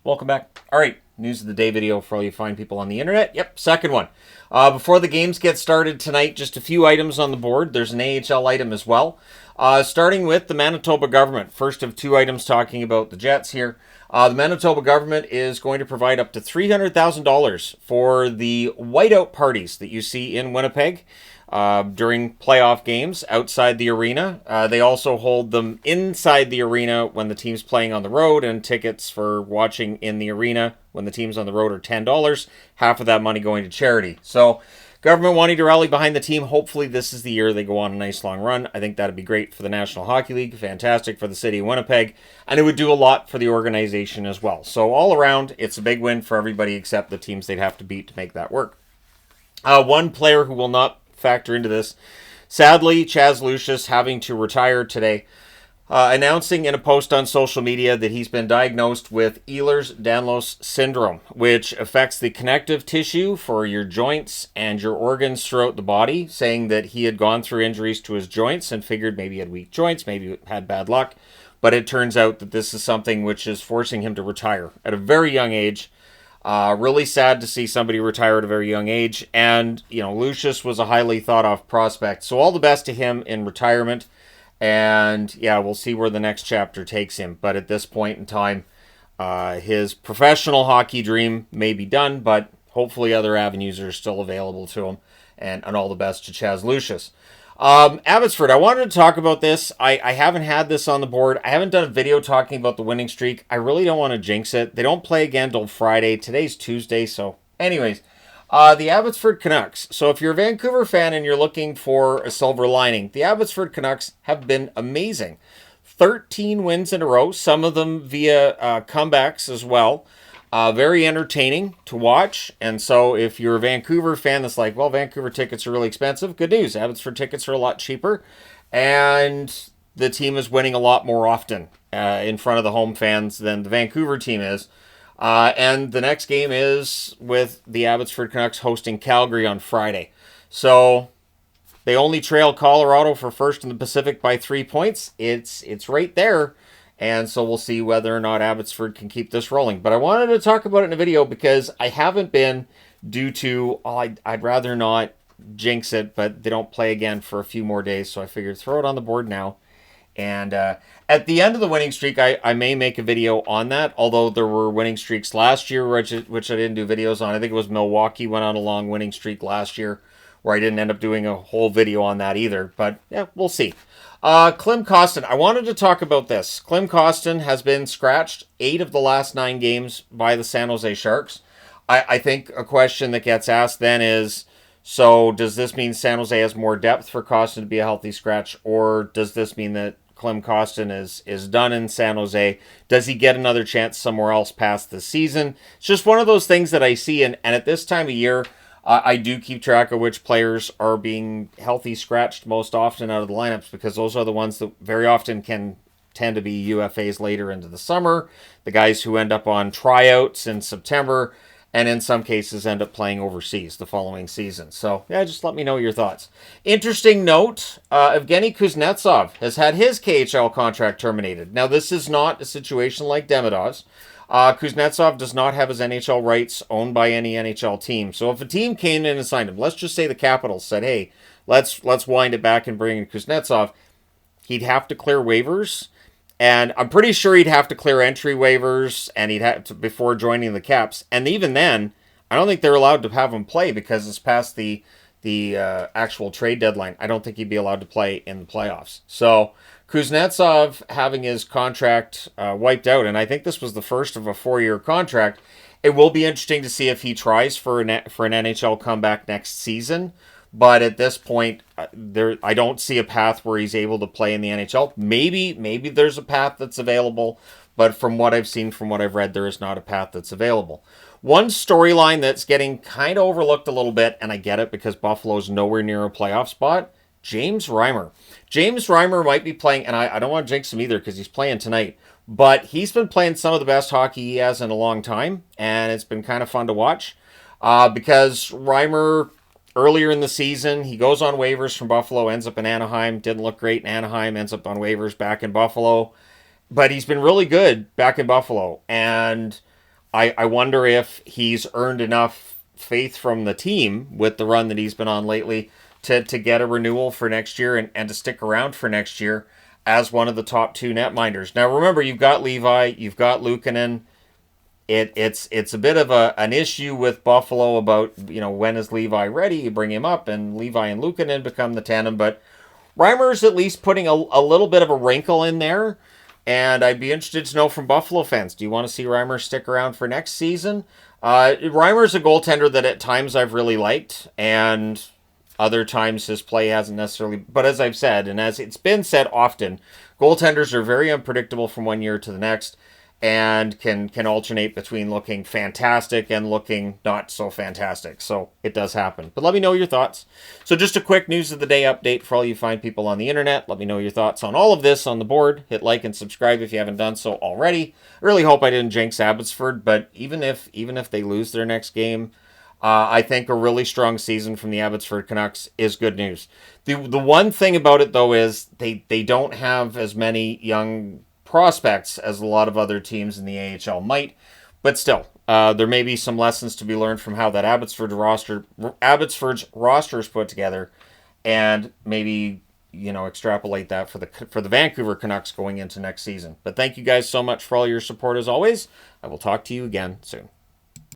Welcome back. All right, news of the day video for all you fine people on the internet. Yep, second one. Before the games get started tonight, just a few items on the board. There's an AHL item as well. Starting with the Manitoba government. First of two items talking about the Jets here. The Manitoba government is going to provide up to $300,000 for the whiteout parties that you see in Winnipeg during playoff games outside the arena. They also hold them inside the arena when the team's playing on the road, and tickets for watching in the arena when the team's on the road are $10. Half of that money going to charity. So government wanting to rally behind the team. Hopefully this is the year they go on a nice long run. I think that'd be great for the National Hockey League. Fantastic for the city of Winnipeg. And it would do a lot for the organization as well. So all around, it's a big win for everybody except the teams they'd have to beat to make that work. One player who will not factor into this, sadly, Chaz Lucius having to retire today. Announcing in a post on social media that he's been diagnosed with Ehlers-Danlos syndrome, which affects the connective tissue for your joints and your organs throughout the body, saying that he had gone through injuries to his joints and figured maybe he had weak joints, maybe had bad luck, but it turns out that this is something which is forcing him to retire at a very young age. Really sad to see somebody retire at a very young age, and, Lucius was a highly thought-of prospect, so all the best to him in retirement. And yeah, we'll see where the next chapter takes him. But at this point in time, his professional hockey dream may be done, but hopefully other avenues are still available to him. And all the best to Chaz Lucius. Abbotsford, I wanted to talk about this. I haven't had this on the board. I haven't done a video talking about the winning streak. I really don't want to jinx it. They don't play again till Friday. Today's Tuesday, so anyways. The Abbotsford Canucks. So if you're a Vancouver fan and you're looking for a silver lining, the Abbotsford Canucks have been amazing. 13 wins in a row, some of them via comebacks as well. Very entertaining to watch. And so if you're a Vancouver fan that's like, well, Vancouver tickets are really expensive, good news. Abbotsford tickets are a lot cheaper. And the team is winning a lot more often in front of the home fans than the Vancouver team is. And the next game is with the Abbotsford Canucks hosting Calgary on Friday. So they only trail Colorado for first in the Pacific by 3 points. It's right there. And so we'll see whether or not Abbotsford can keep this rolling. But I wanted to talk about it in a video because I haven't been due to, I'd rather not jinx it, but they don't play again for a few more days. So I figured throw it on the board now. And at the end of the winning streak, I may make a video on that, although there were winning streaks last year, which I didn't do videos on. I think it was Milwaukee went on a long winning streak last year, where I didn't end up doing a whole video on that either. But, yeah, we'll see. Klim Kostin, I wanted to talk about this. Klim Kostin has been scratched 8 of the last 9 games by the San Jose Sharks. I think a question that gets asked then is, so does this mean San Jose has more depth for Kostin to be a healthy scratch, or does this mean that Klim Kostin is done in San Jose? Does he get another chance somewhere else past the season? It's just one of those things that I see, and at this time of year, I do keep track of which players are being healthy scratched most often out of the lineups, because those are the ones that very often can tend to be UFAs later into the summer, the guys who end up on tryouts in September, and in some cases end up playing overseas the following season. So, yeah, just let me know your thoughts. Interesting note, Evgeny Kuznetsov has had his KHL contract terminated. Now, this is not a situation like Demidov's. Kuznetsov does not have his NHL rights owned by any NHL team. So if a team came in and signed him, let's just say the Capitals said, hey, let's wind it back and bring in Kuznetsov, he'd have to clear waivers. And I'm pretty sure he'd have to clear entry waivers, and he'd have to before joining the Caps. And even then, I don't think they're allowed to have him play because it's past the actual trade deadline. I don't think he'd be allowed to play in the playoffs. So Kuznetsov having his contract wiped out, and I think this was the first of a 4-year contract. It will be interesting to see if he tries for an NHL comeback next season. But at this point, I don't see a path where he's able to play in the NHL. Maybe there's a path that's available, but from what I've seen, from what I've read, there is not a path that's available. One storyline that's getting kind of overlooked a little bit, and I get it because Buffalo's nowhere near a playoff spot, James Reimer. James Reimer might be playing, and I don't want to jinx him either because he's playing tonight, but he's been playing some of the best hockey he has in a long time, and it's been kind of fun to watch because Reimer, earlier in the season, he goes on waivers from Buffalo, ends up in Anaheim, didn't look great in Anaheim, ends up on waivers back in Buffalo. But he's been really good back in Buffalo. And I wonder if he's earned enough faith from the team with the run that he's been on lately to get a renewal for next year and to stick around for next year as one of the top two netminders. Now, remember, you've got Levi, you've got Luukkonen. It's a bit of an issue with Buffalo about, when is Levi ready? You bring him up, and Levi and Luukkonen become the tandem. But Reimer's at least putting a little bit of a wrinkle in there. And I'd be interested to know from Buffalo fans, do you want to see Reimer stick around for next season? Reimer's a goaltender that at times I've really liked, and other times his play hasn't necessarily. But as I've said, and as it's been said often, goaltenders are very unpredictable from one year to the next, and can alternate between looking fantastic and looking not so fantastic. So it does happen. But let me know your thoughts. So just a quick news of the day update for all you fine people on the internet. Let me know your thoughts on all of this on the board. Hit like and subscribe if you haven't done so already. I really hope I didn't jinx Abbotsford, but even if they lose their next game, I think a really strong season from the Abbotsford Canucks is good news. The one thing about it, though, is they don't have as many young prospects as a lot of other teams in the AHL might, but still, there may be some lessons to be learned from how that Abbotsford's roster is put together, and maybe extrapolate that for the Vancouver Canucks going into next season. But thank you guys so much for all your support as always. I will talk to you again soon.